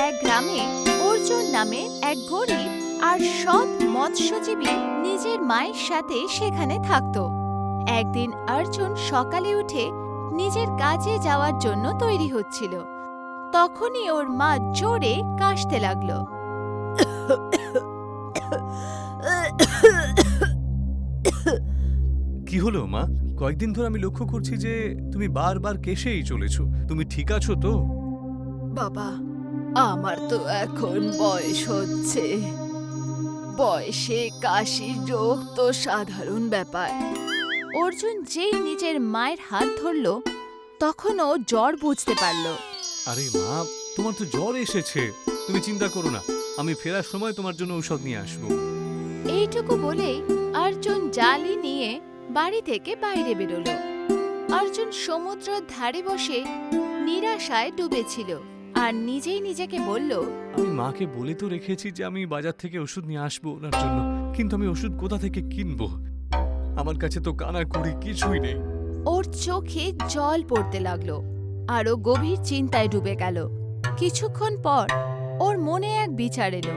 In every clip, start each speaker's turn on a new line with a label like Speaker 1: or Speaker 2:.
Speaker 1: এক গ্রামে অর্জুন নামে এক গরিব আর সৎ মৎস্যজীবী নিজের মায়ের সাথে সেখানে থাকত। একদিন অর্জুন সকালে উঠে নিজের কাজে যাওয়ার জন্য তৈরি হচ্ছিল। তখনই ওর মা জোরে কাশতে লাগলো।
Speaker 2: কি হলো মা? কয়েকদিন ধরে আমি লক্ষ্য করছি যে তুমি বারবার কেশেই চলেছো। তুমি ঠিক আছো তো?
Speaker 1: বাবা, আমার তো এখন বয়স হচ্ছে। বয়সে কাশির রোগ তো সাধারণ ব্যাপার। অর্জুন যেই নিজের মায়ের হাত ধরল তখন ও জ্বর বুঝতে পারল।
Speaker 2: আরে মা, তোমার তো জ্বর এসেছে। তুমি চিন্তা করো না, আমি ফেরার সময় তোমার জন্য ঔষধ নিয়ে আসবো।
Speaker 1: এইটুকু বলেই অর্জুন জালি নিয়ে বাড়ি থেকে বাইরে বেরোলো। অর্জুন সমুদ্রের ধারে বসে নিরাশায় ডুবেছিল আর নিজেই নিজেকে বলল,
Speaker 2: আমি মাকে বলে তো রেখেছি যে আমি বাজার থেকে ওষুধ নিয়ে আসবো ওনার জন্য, কিন্তু আমি ওষুধ কোথা থেকে কিনবো? আমার কাছে তো কানা কড়ি কিছুই নেই।
Speaker 1: ওর চোখে জল পড়তে লাগলো আর ও গভীর চিন্তায় ডুবে গেল। কিছুক্ষণ পর ওর মনে এক বিচার এলো।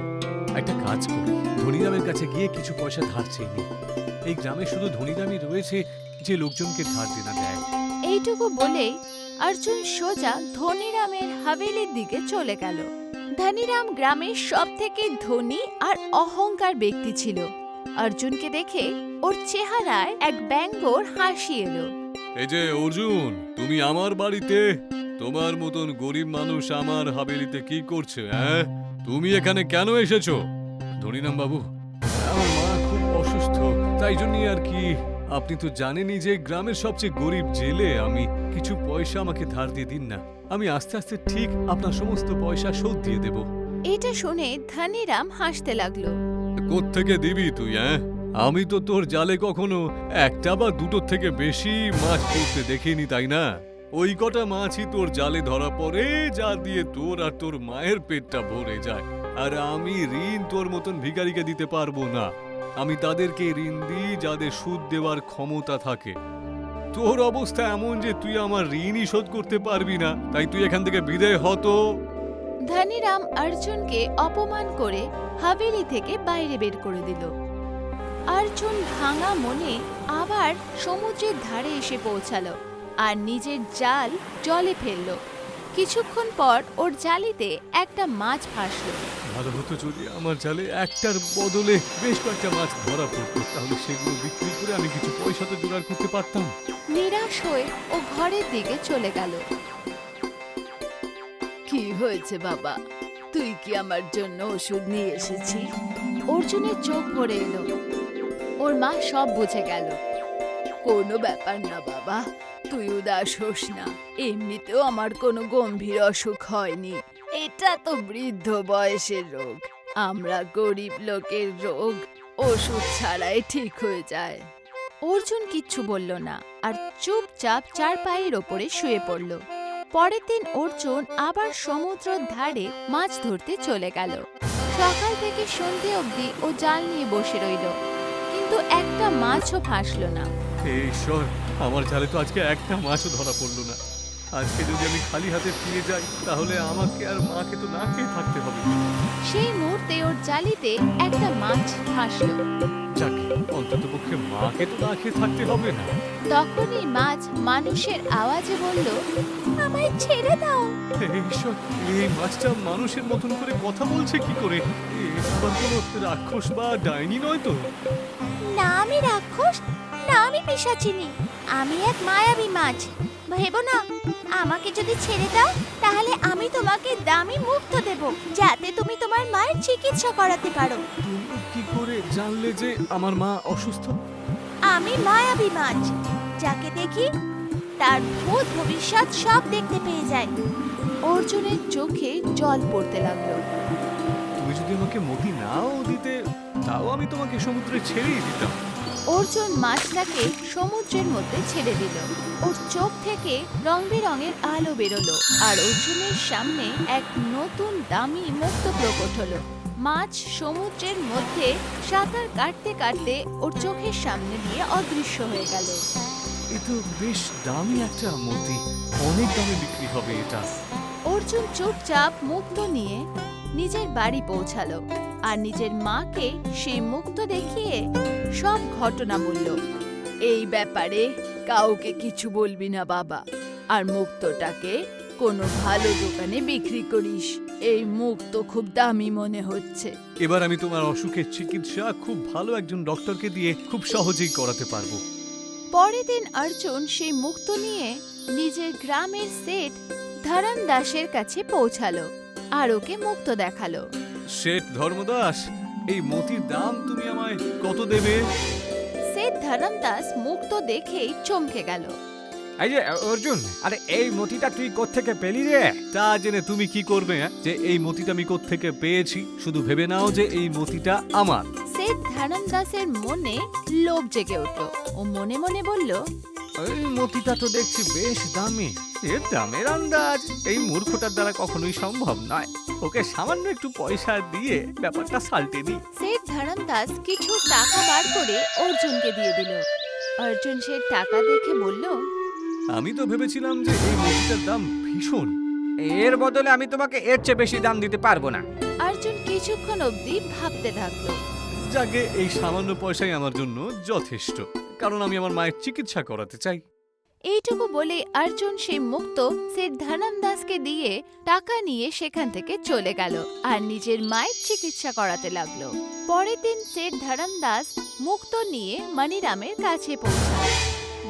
Speaker 2: একটা কাজ করি, ধনীরামের কাছে গিয়ে কিছু পয়সা ধার চেয়ে নিই। এই গ্রামে শুধু ধনীরামই রয়েছে যে লোকজনকে ধার দেনা দেয়।
Speaker 1: এইটুকু বলেই অর্জুন সোজা ধনীরামের হাভেলির দিকে চলে গেল। ধনীরাম গ্রামের সবথেকে ধনী আর অহংকার ব্যক্তি ছিল। অর্জুনকে দেখে ওর চেহারায় এক ব্যঙ্গর হাসি এলো।
Speaker 2: এই যে অর্জুন, তুমি আমার বাড়িতে? তোমার মতন গরিব মানুষ আমার হাভেলিতে কি করছে? হ্যাঁ, তুমি এখানে কেন এসেছো? ধনীরাম বাবু, আমার মা খুব অসুস্থ, তাই জন্যই আর কি। আপনি তো জানেনই যে গ্রামের সবচেয়ে গরিব জেলে আমি। কিছু পয়সা আমাকে ধার দিয়ে দিন না, আমি আস্তে আস্তে ঠিক আপনার সমস্ত পয়সা শোধ দিয়ে দেব।
Speaker 1: এটা শুনে ধনীরাম হাসতে লাগলো।
Speaker 2: কোত্থেকে দিবি তুই? হ্যাঁ, আমি তো তোর জালে কখনো একটা বা দুটোর থেকে বেশি মাছ পড়তে দেখিনি, তাই না? ওই কটা মাছই তোর জালে ধরা পড়ে, যা দিয়ে তোর আর তোর মায়ের পেটটা ভরে যায়। আর আমি ঋণ তোর মতন ভিখারিকে দিতে পারবো না। আমি তাদেরকে ঋণ দিই যাদের সুদ দেওয়ার ক্ষমতা থাকে। তোর অবস্থা এমন যে তুই আমার ঋণই শোধ করতে পারবি না, তাই তুই এখান থেকে বিদায় হতো।
Speaker 1: ধনীরাম অর্জুনকে অপমান করে হাভেলি থেকে বাইরে বের করে দিল। অর্জুন ভাঙা মনে আবার সমুদ্রের ধারে এসে পৌঁছালো আর নিজের জাল জলে ফেলল। কিছুক্ষণ পর ওর জালিতে একটা মাছ ভাসলো।
Speaker 2: ভালো হতো যদি আমার জালে একটার বদলে বেশ কয়েকটা মাছ ধরা পড়তো, তাহলে সেগুলো বিক্রি করে আমি কিছু পয়সা তো জোগাড় করতে পারতাম।
Speaker 1: নিরাশ হয়ে ও ঘরের দিকে চলে গেল। কি হয়েছে বাবা, তুই কি আমার জন্য ওষুধ নিয়ে এসেছিস? অর্জুনের চোখ ভরে এলো। ওর মা সব বুঝে গেল। কোনো ব্যাপার না বাবা, তুই উদাস হোস না। এমনিতেও আমার কোনো গম্ভীর অসুখ হয়নি। এটা তো বৃদ্ধ বয়সের রোগ। আমরা গরিব লোকের রোগ ওষুধ ছাড়াই ঠিক হয়ে যায়। অর্জুন কিচ্ছু বলল না আর চুপচাপ চারপায়ের ওপরে শুয়ে পড়ল। পরের দিন অর্জুন আবার সমুদ্রের ধারে মাছ ধরতে চলে গেল। সকাল থেকে সন্ধে অবধি ও জাল নিয়ে বসে রইল, কিন্তু একটা মাছও ফাঁসলো না।
Speaker 2: হে ঈশ্বর, আমার জালে তো আজকে একটা মাছও ধরা পড়লো না। আজকে যদি আমি খালি হাতে ফিরে যাই তাহলে আমাকে আর মাকে তো না খেয়ে থাকতে হবে।
Speaker 1: সেই মুহূর্তে ওর জালিতে একটা মাছ ভাসলো।
Speaker 2: যাক, অন্ততপক্ষে মাকে তো না খেয়ে থাকতে হবে না।
Speaker 1: তখনই মাছ মানুষের আওয়াজে বলল, আমায় ছেড়ে দাও।
Speaker 2: হে ঈশ্বর, এই মাছটা মানুষের মতন করে কথা বলছে কি করে? এটা আবার কোনো রাক্ষস বা ডাইনি নয় তো?
Speaker 1: না আমি রাক্ষস, না আমি পিশাচিনী, আমি এক মায়াবী মাছ। ভেবো না, আমাকে যদি ছেড়ে দাও তাহলে আমি তোমাকে দামি মুক্ত দেব, যাতে তুমি তোমার মায়ের চিকিৎসা করাতে পারো।
Speaker 2: তুমি কি করে জানলে যে আমার মা অসুস্থ?
Speaker 1: আমি মায়াবী মাছ, যাকে দেখি তার ভূত ভবিষ্যৎ সব দেখতে পেয়ে যায়। অর্জুনের চোখে জল পড়তে লাগলো।
Speaker 2: তুমি যদি আমাকে মতি নাও দিতে, তাও আমি তোমাকে সমুদ্রে ছেড়েই দিতাম।
Speaker 1: অর্জুন মাছটাকে সমুদ্রের মধ্যে ছেড়ে দিল। ওর চোখ থেকে রং বেরঙের আলো বেরোলো আর অর্জুনের সামনে এক নতুন দামি মুক্ত প্রকট হলো। মাছ সমুদ্রের মধ্যে সাঁতার কাটতে কাটতে ওর চোখের সামনে দিয়ে অদৃশ্য হয়ে গেল।
Speaker 2: এ তো বেশ দামি একটা মতি, অনেক দামে বিক্রি হবে এটা।
Speaker 1: ওর অর্জুন চুপচাপ মুক্তো নিয়ে নিজের বাড়ি পৌঁছালো আর নিজের মাকে সেই মুক্তো দেখিয়ে সব ঘটনা বলল। এই ব্যাপারে কাউকে কিছু বলবি না বাবা, আর মুক্তোটাকে কোনো ভালো দোকানে বিক্রি করিস। এই মুক্তো খুব দামি মনে হচ্ছে।
Speaker 2: এবার আমি তোমার অসুখের চিকিৎসা খুব ভালো একজন ডক্টরকে দিয়ে খুব সহজেই করাতে পারবো।
Speaker 1: পরের দিন অর্জুন সেই মুক্তো নিয়ে নিজের গ্রামের সেট ধরম দাসের কাছে পৌঁছালো আর ওকে মুক্তো দেখালো।
Speaker 2: শেঠ ধর্মদাস, এই মতির দাম তুমি আমায় কত দেবে?
Speaker 1: সেট ধরম দাস মুক্তো দেখেই চমকে গেল।
Speaker 3: এই যে অর্জুন, আরে এই মতিটা তুই কোত্থেকে পেলি রে?
Speaker 2: তা জেনে তুমি কি করবে যে এই মতিটা আমি কোত্থেকে পেয়েছি? শুধু ভেবে নাও যে এই মতিটা আমার।
Speaker 1: সেট ধরম দাসের মনে লোভ জেগে উঠল। ও মনে মনে বলল,
Speaker 3: এই মতিটা তো দেখছি বেশ দামি। এর দামের আন্দাজ এই মূর্খটার দ্বারা কখনোই সম্ভব নয়। ওকে সামান্য একটু পয়সা দিয়ে ব্যাপারটা সালটে দিই।
Speaker 1: সেট ধরম দাস কিছু টাকা বার করে অর্জুনকে দিয়ে দিল। অর্জুন সে টাকা দেখে বলল,
Speaker 2: আমি তো ভেবেছিলাম যে এই মতিটার দাম ভীষণ।
Speaker 3: এর বদলে আমি তোমাকে এর চেয়ে বেশি দাম দিতে পারবো না।
Speaker 1: অর্জুন কিছুক্ষণ অবধি ভাবতে থাকলো।
Speaker 2: যাকে এই সামান্য পয়সাই আমার জন্য যথেষ্ট, কারণ আমি আমার মায়ের চিকিৎসা করাতে চাই।
Speaker 1: এইটুকু বলে অর্জুন সেই মুক্তো সেট ধনম দাসকে দিয়ে টাকা নিয়ে সেখান থেকে চলে গেল আর নিজের মায়ের চিকিৎসা করাতে লাগলো। পরের দিন সেট ধরম দাস মুক্তো নিয়ে মনিরামের কাছে পৌঁছায়।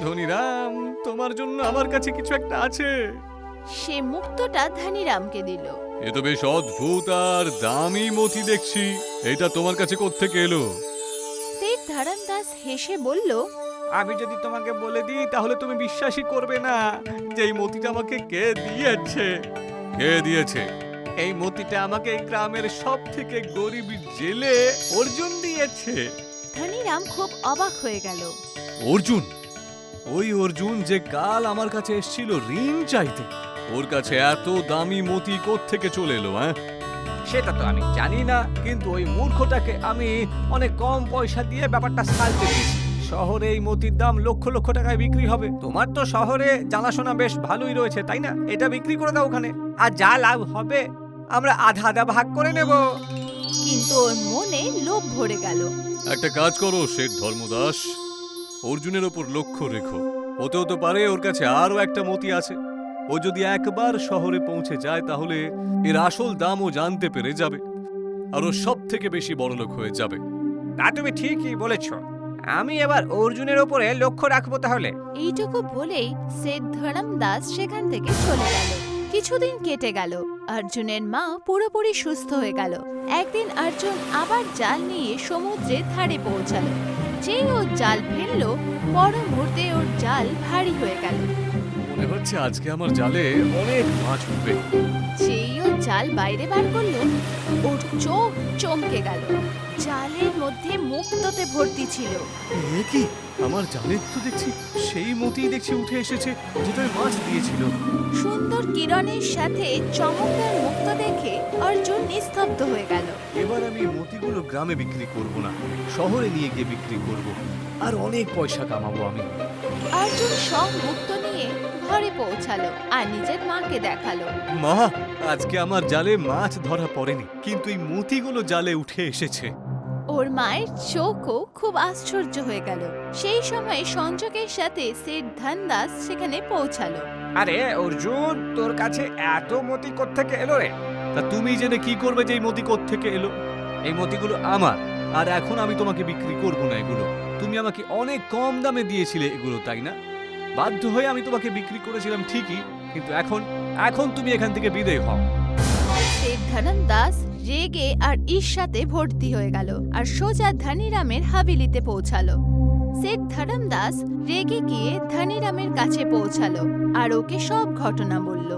Speaker 2: ধনীরাম, তোমার জন্য আমার কাছে কিছু একটা আছে।
Speaker 1: সে মুক্তোটা ধনীরামকে দিল।
Speaker 2: এ তো বেশ অদ্ভুত আর দামি মতি দেখছি। এটা তোমার কাছে কোত্থেকে এলো?
Speaker 1: সেট ধরম দাস হেসে বলল,
Speaker 3: আমি যদি তোমাকে বলে দিই তাহলে তুমি বিশ্বাসই করবে না যে এই মতিটা আমাকে কে দিয়েছে।
Speaker 2: কে দিয়েছে?
Speaker 3: এই মতিটা আমাকে এই গ্রামের সব থেকে গরিব জেলে অর্জুন দিয়েছে।
Speaker 1: ধনীরাম খুব অবাক হয়ে গেল।
Speaker 2: অর্জুন? ওই অর্জুন যে কাল আমার কাছে এসেছিল ঋণ চাইতে, ওর কাছে এত দামি মতি কোত্থেকে চলে এলো?
Speaker 3: সেটা তো আমি জানি না, কিন্তু ওই মূর্খটাকে আমি অনেক কম পয়সা দিয়ে ব্যাপারটা সালতে দিয়েছি। শহরে এই মতির দাম লক্ষ লক্ষ টাকায় বিক্রি হবে। তোমার তো শহরে জানাশোনা বেশ ভালোই রয়েছে, তাই না? এটা বিক্রি করে দাও ওখানে, আর যা লাভ হবে আমরা আধা আধা ভাগ করে নেব।
Speaker 1: কিন্তু ওর মনে লোভ ভরে গেল।
Speaker 2: একটা কাজ করো শেঠ ধর্মদাস, অর্জুনের ওপর লক্ষ্য রেখো। হতেও তো পারে ওর কাছে আরো একটা মতি আছে। ও যদি একবার শহরে পৌঁছে যায় তাহলে এর আসল দামও জানতে পেরে যাবে, আর ও সব থেকে বেশি বড়লোক হয়ে যাবে।
Speaker 3: তা তুমি ঠিকই বলেছ, আমি এবার অর্জুনের ওপরে লক্ষ্য রাখবো তাহলে।
Speaker 1: এইটুকু বলেই সেট ধরম দাস সেখান থেকে চলে গেল। কিছুদিন কেটে গেল। অর্জুনের মা পুরোপুরি সুস্থ হয়ে গেল। একদিন অর্জুন আবার জাল নিয়ে সমুদ্রের ধারে পৌঁছালো। যেই ও জাল ফেললো, পর মুহূর্তে ওর জাল ভারী হয়ে গেল।
Speaker 2: মনে হচ্ছে আজকে আমার জালে অনেক মাছ উঠবে।
Speaker 1: যেই ও জাল বাইরে বার করলো, ওর চোখ চমকে গেল। জালের মধ্যে মুক্তোতে ভর্তি ছিল।
Speaker 2: এ কি? আমার জালে তো দেখছি সেই মতিই দেখছি উঠে এসেছে যেটা ওই মাছ দিয়েছিল।
Speaker 1: সুন্দর কিরণের সাথে চমকদার মুক্তো দেখে অর্জুন নিস্তব্ধ হয়ে গেল।
Speaker 2: এবার আমি এই মতিগুলো গ্রামে বিক্রি করব না, শহরে নিয়ে গিয়ে বিক্রি করব, আর অনেক পয়সা কামাবো আমি।
Speaker 1: অর্জুন সব মুক্তো নিয়ে ঘরে পৌঁছালো আর নিজের মাকে দেখালো।
Speaker 2: মা, আজকে আমার জালে মাছ ধরা পড়েনি, কিন্তু এই মতিগুলো জালে উঠে এসেছে।
Speaker 1: ওর মায়ের চোখও খুব আশ্চর্য হয়ে গেল। সেই সময় সংযোগের সাথে সেট ধন দাস সেখানে পৌঁছালো।
Speaker 3: আরে অর্জুন, তোর কাছে এত মতি কোত্থেকে এলো রে?
Speaker 2: তা তুমি জেনে কি করবে যে এই মতি কোত্থেকে এলো? এই মতিগুলো আমার, আর এখন আমি তোমাকে বিক্রি করব না এগুলো। তুমি আমাকে অনেক কম দামে দিয়েছিলে এগুলো, তাই না? বাধ্য হয়ে আমি তোমাকে বিক্রি করেছিলাম ঠিকই, কিন্তু এখন তুমি এখান থেকে বিদায় হও।
Speaker 1: সেট ধনম দাস রেগে আর ঈর্ষাতে ভর্তি হয়ে গেল আর সোজা ধনীরামের হাবিলিতে পৌঁছালো। সেট ধনম দাস রেগে গিয়ে ধনীরামের কাছে পৌঁছালো আর ওকে সব ঘটনা বলল।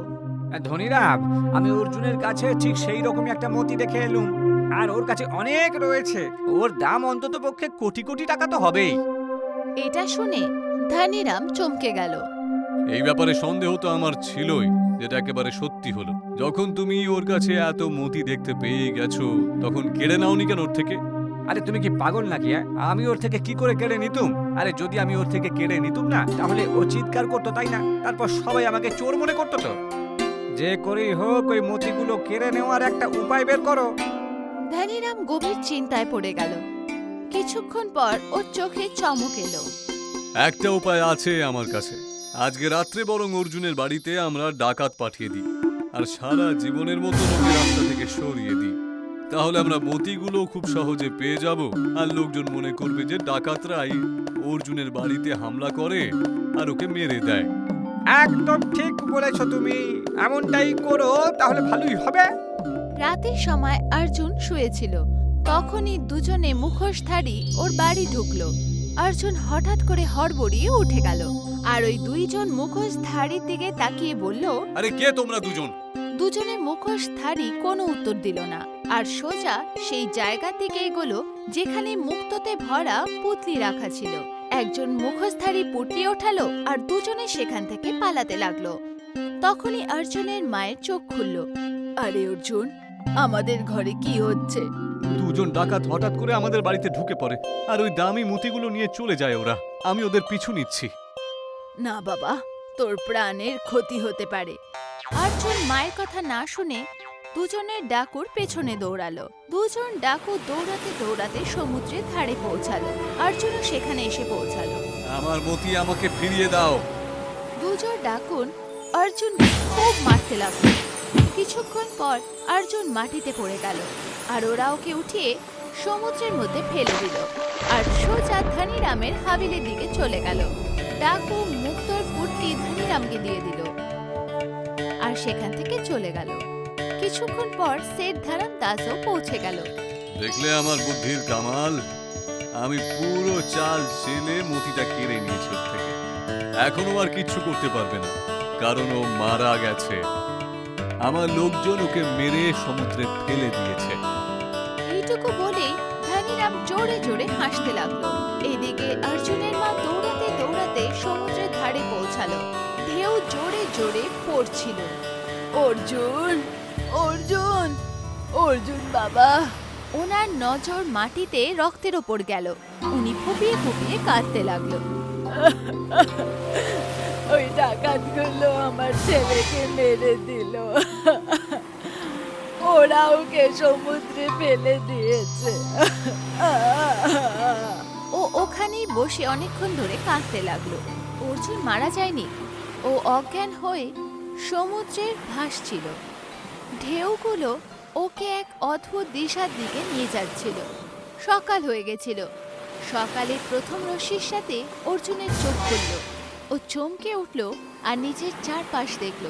Speaker 3: ধনীরাম, আমি অর্জুনের কাছে ঠিক সেই রকমই একটা মতি দেখে এলুম, আর ওর কাছে অনেক রয়েছে। ওর দাম অন্তত পক্ষে কোটি কোটি টাকা তো হবেই।
Speaker 1: এটা শুনে ধনীরাম চমকে গেল।
Speaker 2: এই ব্যাপারে সন্দেহ তো আমার ছিলই, যেটা একেবারে সত্যি হলো। যখন তুমি ওর কাছে এত মতি দেখতে পেয়ে গেছো, তখন কেড়ে নাওনি কেন ওর থেকে?
Speaker 3: আরে তুমি কি পাগল নাকি? আমি ওর থেকে কি করে কেড়ে নিতুম? আরে যদি আমি ওর থেকে কেড়ে নিতুম না, তাহলে ও চিৎকার করতো, তাই না? তারপর সবাই আমাকে চোর মনে করতো। তো যে করেই হোক ওই মতিগুলো কেড়ে নেওয়ার একটা উপায় বের করো।
Speaker 1: ধনীরাম গভীর চিন্তায় পড়ে গেল। কিছুক্ষণ পর ওর চোখে চমক এলো।
Speaker 2: একটা উপায় আছে আমার কাছে। আজকে রাত্রে বরং অর্জুনের বাড়িতে আমরা ডাকাত পাঠিয়ে দিই আর সারা জীবনের মতো ওকে রাস্তা থেকে সরিয়ে দিই। তাহলে আমরা মতিগুলো খুব সহজে পেয়ে যাব আর লোকজন মনে করবে যে ডাকাতরাই অর্জুনের বাড়িতে হামলা করে আর ওকে মেরে দেয়।
Speaker 3: একদম ঠিক বলেছো তুমি, এমনটাই করো তাহলে ভালোই হবে।
Speaker 1: রাতের সময় অর্জুন শুয়েছিল। তখনই দুজনে মুখোশধারী ওর বাড়ি ঢুকলো। অর্জুন হঠাৎ করে হড়বড়িয়ে উঠে গেল আর ওই দুইজন মুখোশধারীর দিকে তাকিয়ে বলল,
Speaker 2: আরে কে তোমরা দুজন?
Speaker 1: দুজনে মুখোশধারী কোনো উত্তর দিল না আর সোজা সেই জায়গা থেকে এগোলো যেখানে মুক্তোতে ভরা পুঁটলি রাখা ছিল। একজন মুখোশধারী পুঁটলি ওঠালো আর দুজনে সেখান থেকে পালাতে লাগলো। তখনই অর্জুনের মায়ের চোখ খুলল। আরে অর্জুন, আমাদের ঘরে কি হচ্ছে?
Speaker 2: দুজন ডাকাত হঠাৎ করে আমাদের বাড়িতে ঢুকে পড়ে আর ওই দামি মতিগুলো নিয়ে চলে যায় ওরা। আমি ওদের পিছু নিচ্ছি।
Speaker 1: না বাবা, তোর প্রাণের ক্ষতি হতে পারে। অর্জুন মায়ের কথা না শুনে দুজনের ডাকুর পেছনে দৌড়ালো। দুজন ডাকু দৌড়াতে দৌড়াতে সমুদ্রের ধারে পৌঁছালো। অর্জুনও সেখানে এসে পৌঁছালো।
Speaker 2: আমার মতি আমাকে ফিরিয়ে দাও।
Speaker 1: দুজন ডাকুন অর্জুন খুব মারতে লাগলো। কিছুক্ষণ পর অর্জুন মাটিতে পড়ে গেল আর ওরা ওকে উঠিয়ে সমুদ্রের মধ্যে ফেলে দিল আর সোজা ধনীরামের হাবিলের দিকে চলে গেল। ডাকু মুক্তোর পুটলি ধনীরামকে দিয়ে দিল আর সেখান থেকে চলে গেল। কিছুক্ষণ পর সেঠ ধরম দাসও পৌঁছে গেল।
Speaker 2: দেখলে আমার বুদ্ধির কামাল? আমি পুরো চাল চেলে মতিটা কেড়ে নিয়েছি ওর থেকে। এখনো আর কিচ্ছু করতে পারবে না, কারণ ও মারা গেছে। আমার লোকজন ওকে মেরে সমুদ্রে ফেলে দিয়েছে।
Speaker 1: এইটুকু বলেই ধনীরাম জোরে জোরে হাসতে লাগলো। এদিকে অর্জুনের মা দৌড়াতে দৌড়াতে সমুদ্রের ধারে পৌঁছালো। ঢেউ জোরে জোরে পড়ছিল। অর্জুন, অর্জুন, অর্জুন বাবা! ওনার নজর মাটিতে রক্তের ওপর গেল। উনি ফুপিয়ে ফুপিয়ে কাঁদতে লাগলো। ওই ডাকাতগুলো আমার ছেলেকে মেরে দিল। ওরা ওকে সমুদ্রে ফেলে দিয়েছে। ও ওখানেই বসে অনেকক্ষণ ধরে কাঁদতে লাগলো। অর্জুন মারা যায়নি, ও অজ্ঞান হয়ে সমুদ্রের ভাসছিল। ঢেউগুলো ওকে এক অদ্ভুত দিশার দিকে নিয়ে যাচ্ছিল। সকাল হয়ে গেছিল। সকালের প্রথম রশ্মির সাথে অর্জুনের চোখ খুলল। ও চমকে উঠল আর নিজের চারপাশ দেখল।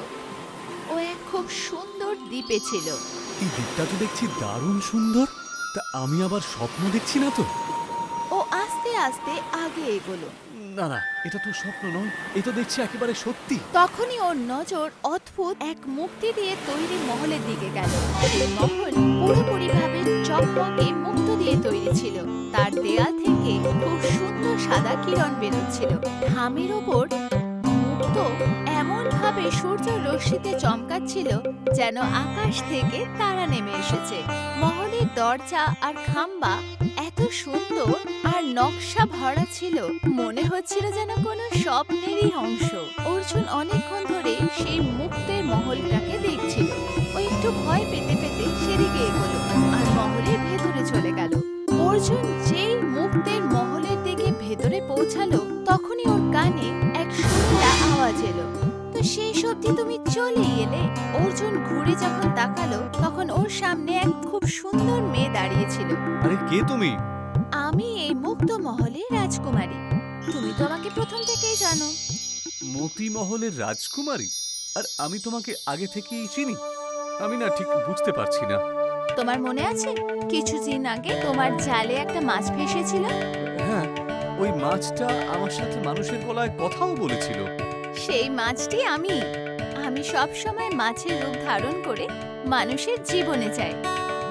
Speaker 1: ও এক খুব সুন্দর দ্বীপে ছিল।
Speaker 2: এই দ্বীপটা তো দেখছি দারুণ সুন্দর। তা আমি আবার স্বপ্ন দেখছি না তো?
Speaker 1: ও আস্তে আস্তে আগে এগোলো।
Speaker 2: না না, এটা তো স্বপ্ন নয়, এ তো দেখছি একেবারে সত্যি।
Speaker 1: তখনই ওর নজর অদ্ভুত এক মুক্তি দিয়ে তৈরি মহলের দিকে গেল। এই মহল পুরোপুরিভাবে চকমকে মুক্তো দিয়ে তৈরি ছিল। তার দেয়াল থেকে খুব সুন্দর সাদা কিরণ বেরোচ্ছিল। থামের ওপর মুক্তো এমন ভাবে সূর্য রশ্মিতে চমকাচ্ছিল যেন আকাশ থেকে তারা নেমে এসেছে। মহলের দরজা আর খাম্বা এত সুন্দর আর নকশা ভরা ছিল, মনে হচ্ছিল যেন কোনো স্বপ্নেরই অংশ। অর্জুন অনেকক্ষণ ধরে সেই মুক্তের মহলটাকে দেখছিল। ও একটু ভয় পেতে পেতে সেদিকে এগোলো আর মহলের ভেতরে চলে গেল। অর্জুন যেই মুক্তের মহলের দিকে ভেতরে পৌঁছালো, তখনই ওর কানে এক শুনলা আওয়াজ এলো। তো সেই সত্যি তুমি চলেই এলে। অর্জুন ঘুরে যখন তাকালো, তখন ওর সামনে এক খুব সুন্দর মেয়ে দাঁড়িয়েছিল।
Speaker 2: আরে কে তুমি?
Speaker 1: আমি এই মুক্ত মহলের রাজকুমারী। তুমি তো আমাকে প্রথম থেকেই জানো।
Speaker 2: মতি মহলের রাজকুমারী? আর আমি তোমাকে আগে থেকেই চিনি? আমি না ঠিক বুঝতে পারছি না।
Speaker 1: তোমার মনে আছে কিছুদিন আগে তোমার জালে একটা মাছ ফেসেছিল?
Speaker 2: হ্যাঁ, ওই মাছটা আমার সাথে মানুষের গলায় কথাও বলেছিল।
Speaker 1: সেই মাছটি আমি। আমি সব সময় মাছের রূপ ধারণ করে মানুষের জীবনে যাই।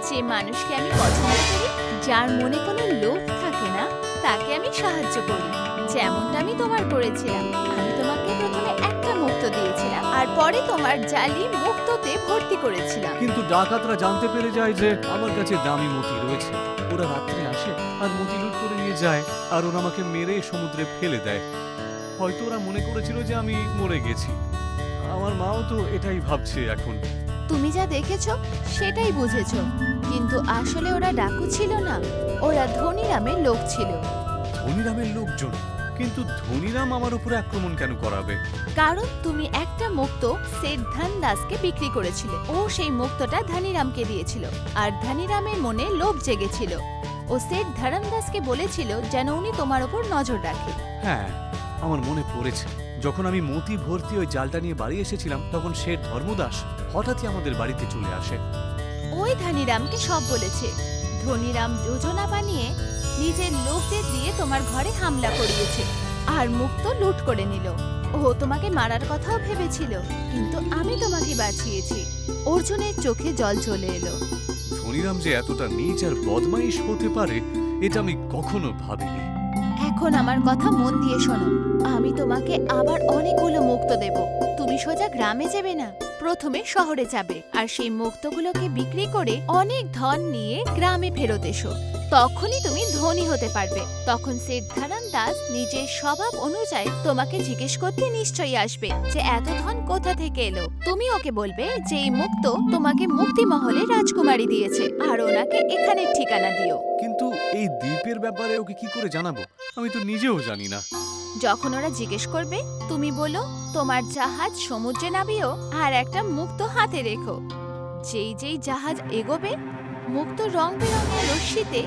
Speaker 1: যে মানুষকে আমি পছন্দ করি, যার মনে কোনো লোভ থাকে না, তাকে আমি সাহায্য করি। যেমনটা আমি তোমার করেছিলাম। আমি তোমাকে প্রথমে একটা মুক্তো দিয়েছিলাম আর পরে তোমার জালি মুক্তোতে ভর্তি করেছিলাম।
Speaker 2: কিন্তু ডাকাতরা জানতে পেরে যায় যে আমার কাছে দামি মতি রয়েছে। ওরা রাত্রে আসে আর মতি লুট করে নিয়ে যায় আর ওরা আমাকে মেরে সমুদ্রে ফেলে দেয়। হয়তো ওরা মনে করেছিল যে আমি মরে গেছি। আমার মাও তো এটাই ভাবছে এখন।
Speaker 1: তুমি যা দেখেছো সেটাই বুঝেছো, কিন্তু আসলে ওরা ডাকু ছিল না, ওরা ধনীরামের লোক ছিল।
Speaker 2: ধনীরামের লোকজন? কিন্তু ধনীরাম আমার উপরে আক্রমণ কেন করাবে?
Speaker 1: কারণ তুমি একটা মুক্ত সেঠ ধন দাসকে বিক্রি করেছিলে। ও সেই মুক্তটা ধনীরামকে দিয়েছিল, আর ধনীরামের মনে লোভ জেগেছিল। ও সেঠ ধরমদাসকে বলেছিল যেন উনি তোমার উপর নজর রাখে।
Speaker 2: হ্যাঁ, আমার মনে পড়েছে। যখন আমি মতি ভর্তি ওই জালটা নিয়ে বাড়ি এসেছিলাম, তখন শেঠ ধর্মদাস হঠাৎই আমাদের বাড়িতে চলে আসে।
Speaker 1: ওই ধনীরামকে সব বলেছে। ধনীরাম যোজনা বানিয়ে নিজের লোকদের দিয়ে তোমার ঘরে হামলা করিয়েছে আর মুক্ত লুট করে নিল। ও তোমাকে মারার কথাও ভেবেছিল, কিন্তু আমি তোমাকে বাঁচিয়েছি। অর্জুনের চোখে জল চলে এলো।
Speaker 2: ধনীরাম যে এতটা নীচ আর বদমাইশ হতে পারে, এটা আমি কখনো ভাবিনি।
Speaker 1: এখন আমার কথা মন দিয়ে শোনো। আমি তোমাকে আবার অনেকগুলো মুক্ত দেব। তুমি সোজা গ্রামে যাবে না, প্রথমে শহরে যাবে, আর সেই মুক্তগুলোকে বিক্রি করে অনেক ধন নিয়ে গ্রামে ফেরত এসো। তখনই তুমি ধনী হতে পারবে। তখন সেঠ ধরম দাস নিজের স্বভাব অনুযায়ী তোমাকে জিজ্ঞেস করতে নিশ্চয়ই আসবে যে এত ধন কোথা থেকে এলো। তুমি ওকে বলবে যে এই মুক্ত তোমাকে মুক্তি মহলে রাজকুমারী দিয়েছে, আর ওনাকে এখানের ঠিকানা দিও।
Speaker 2: কিন্তু এই দ্বীপের ব্যাপারে ওকে কি করে জানাবো? আমি তো নিজেও জানি না।
Speaker 1: যখন ওরা জিজ্ঞেস করবে, তুমি বলো তোমার জাহাজ সমুদ্রে নামিও আর একটা মুক্ত হাতে রেখো। যেই যেই জাহাজ এগোবে, মুক্ত রং বেরঙের রশ্মিতে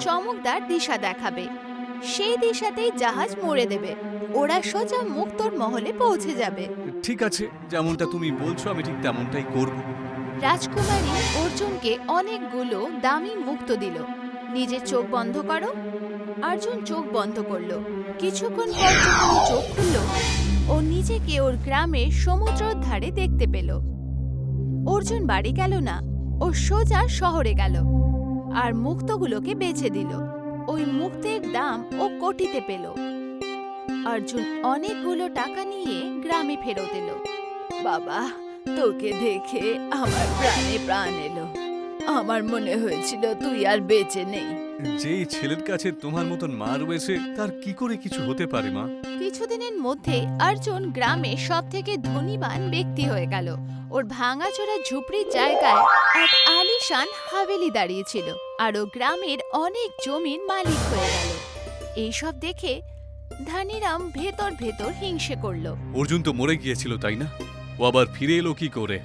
Speaker 1: চমকদার দিশা দেখাবে। সেই দিশাতেই জাহাজ মোড়ে দেবে। ওরা সোজা মুক্তর মহলে পৌঁছে যাবে।
Speaker 2: ঠিক আছে, যেমনটা তুমি বলছো আমি ঠিক তেমনটাই করব।
Speaker 1: রাজকুমারী অর্জুনকে অনেকগুলো দামি মুক্ত দিল। নিজের চোখ বন্ধ করো। অর্জুন চোখ বন্ধ করলো। কিছুক্ষণ পর যখন ও চোখ খুলল, ও নিজেকে ওর গ্রামের সমুদ্রের ধারে দেখতে পেল। অর্জুন বাড়ি গেল না, ও সোজা শহরে গেল আর মুক্তগুলোকে বেচে দিল। ওই মুক্তের দাম ও কোটিতে পেল। অর্জুন অনেকগুলো টাকা নিয়ে গ্রামে ফেরত এলো। বাবা, তোকে দেখে আমার প্রাণে প্রাণ এলো। আমার মনে হয়েছিল তুই আর বেঁচে নেই।
Speaker 2: যেই ছেলের কাছে তোমার মতন মা রয়েছে, তার কি করে কিছু হতে পারে মা?
Speaker 1: কিছুদিনের মধ্যে অর্জুন গ্রামে সব থেকে ধনীবান ব্যক্তি হয়ে গেল। ওর ভাঙাচোরা ঝুপড়ির জায়গায় এক আলিশান হাভেলি দাঁড়িয়েছিল, আর ও গ্রামের অনেক জমির মালিক হয়ে গেল। এইসব দেখে ধনীরাম ভেতর ভেতর হিংসে করলো।
Speaker 2: অর্জুন তো মরে গিয়েছিল, তাই না? ও আবার ফিরে এলো কি করে?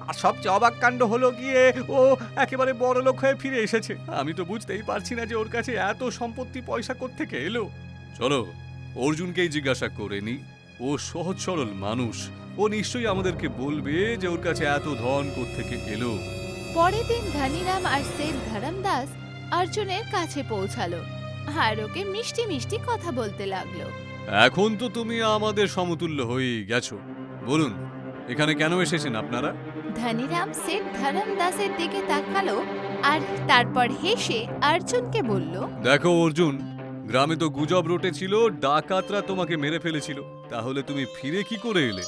Speaker 3: আর সবচেয়ে অবাক কাণ্ড হলো গিয়ে ও একেবারে বড় লোক হয়ে ফিরে এসেছে।
Speaker 2: আমি তো বুঝতেই পারছি না যে ওর কাছে এত সম্পত্তি পয়সা কোত্থেকে এলো। চলো অর্জুনকেই জিজ্ঞাসা করে নি। ও সহজ সরল মানুষ, ও নিশ্চয়ই আমাদেরকে বলবে যে ওর কাছে এত ধন কোত্থেকে এলো।
Speaker 1: পরের দিন ধনীরাম আর সেঠ ধরমদাস অর্জুনের কাছে পৌঁছালো আর ওকে মিষ্টি মিষ্টি কথা বলতে লাগলো।
Speaker 2: এখন তো তুমি আমাদের সমতুল্য হয়েই গেছো। বলুন, এখানে কেন এসেছেন আপনারা?
Speaker 1: ধনীরাম সেঠ ধরমদাসের দিকে তাকালো আর তারপর হেসে অর্জুনকে বলল,
Speaker 2: দেখো অর্জুন, গ্রামে তো গুজব রটেছিল ডাকাতরা তোমাকে মেরে ফেলেছিল। তাহলে তুমি ফিরে কি করে এলে?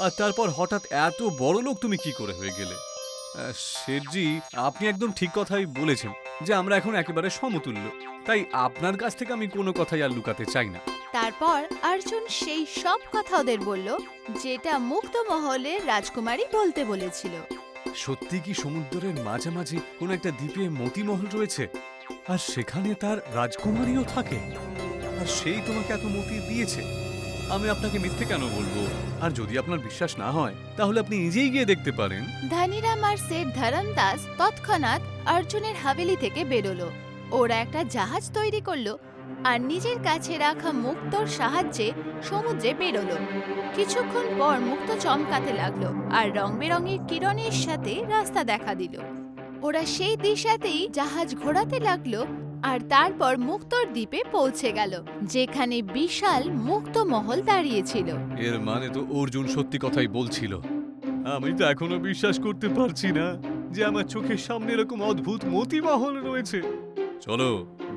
Speaker 2: আর তারপর হঠাৎ এত বড় লোক তুমি কি করে হয়ে গেলে? শেঠজি, আপনি একদম ঠিক কথাই বলেছেন যে আমরা এখন একেবারে সমতুল্য। তাই আপনার কাছ থেকে আমি কোনো কথাই আর লুকাতে চাই না।
Speaker 1: তারপর অর্জুন সেই সব কথা ওদের বলল যেটা মুক্ত মহলের রাজকুমারী বলতে বলেছিল।
Speaker 2: সত্যি কি সমুদ্রের মাঝামাঝি কোনো একটা দ্বীপে মতিমহল রয়েছে, আর সেখানে তার রাজকুমারীও থাকে, আর সেই তোমাকে এত মতি দিয়েছে? আমি আপনাকে মিথ্যে কেন বলবো? আর যদি আপনার বিশ্বাস না হয় তাহলে আপনি নিজেই গিয়ে দেখতে পারেন।
Speaker 1: ধনীরাম আর সেঠ ধরমদাস তৎক্ষণাৎ অর্জুনের হাভেলি থেকে বেরোলো। ওরা একটা জাহাজ তৈরি করলো আর নিজের কাছে রাখা মুক্তর সাহায্যে সমুদ্রে বেরোলো। কিছুক্ষণ পর মুক্ত চমকাতে লাগলো আর রং বেরঙের কিরণের সাথে রাস্তা দেখা দিল। ওরা সেই দিশাতেই জাহাজ ঘোরাতে লাগলো আর তারপর মুক্তর দ্বীপে পৌঁছে গেল, যেখানে বিশাল মুক্ত মহল দাঁড়িয়েছিল।
Speaker 2: এর মানে তো অর্জুন সত্যি কথাই বলছিল। আমি তো এখনো বিশ্বাস করতে পারছি না যে আমার চোখের সামনে এরকম অদ্ভুত মতিমহল রয়েছে। চলো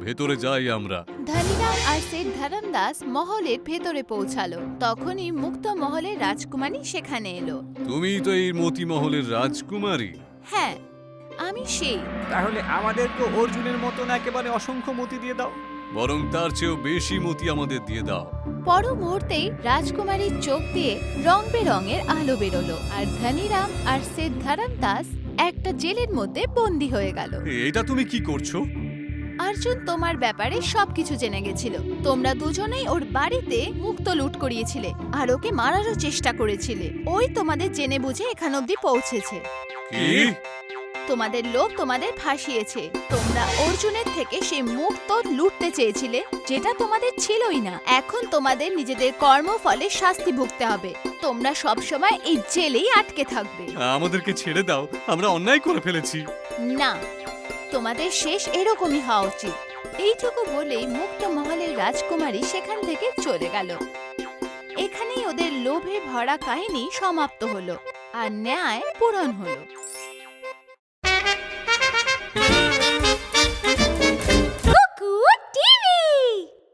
Speaker 2: ভেতরে যাই আমরা।
Speaker 1: ধনীরাম আর সেঠ ধরমদাস মহলের ভেতরে পৌঁছালো। তখনই মুক্ত মহলের রাজকুমারী সেখানে এলো।
Speaker 2: তুমি তো এই মতিমহলের রাজকুমারী?
Speaker 1: হ্যাঁ, আমি সেই।
Speaker 3: তাহলে আমাদেরকে অর্জুনের মতন একেবারে অসংখ্য মতি দিয়ে দাও।
Speaker 2: বরং তার চেয়েও বেশি মতি আমাদের দিয়ে দাও।
Speaker 1: পর মুহূর্তেই রাজকুমারীর চোখ দিয়ে রং বেরঙের আলো বেরোলো আর ধনীরাম আর সিদ্ধারাম দাস একটা জেলের মধ্যে বন্দী হয়ে গেল।
Speaker 2: এটা তুমি কি করছো?
Speaker 1: অর্জুন তোমার ব্যাপারে সবকিছু জেনে গেছিল। তোমরা দুজনেই ওর বাড়িতে মুক্ত লুট করিয়েছিলে আর ওকে মারারও চেষ্টা করেছিলে। ওই তোমাদের জেনে বুঝে এখান অব্দি পৌঁছেছে।
Speaker 2: কি?
Speaker 1: তোমাদের লোক তোমাদের ফাঁসিয়েছে। তোমরা অর্জুনের থেকে সেই মুক্ত লুটতে চেয়েছিলে, যেটা তোমাদের ছিলই না। এখন তোমাদের নিজেদের কর্মফলে শাস্তি ভুগতে হবে। তোমরা সবসময় এই জেলেই আটকে থাকবে।
Speaker 2: আমাদেরকে ছেড়ে দাও, আমরা অন্যায় করে ফেলেছি।
Speaker 1: না, তোমাদের শেষ এরকমই হওয়া উচিত। এইটুকু বলেই মুক্ত মহলের রাজকুমারী সেখান থেকে চলে গেল। এখানেই ওদের লোভে ভরা কাহিনী সমাপ্ত হলো আর ন্যায় পূরণ হলো।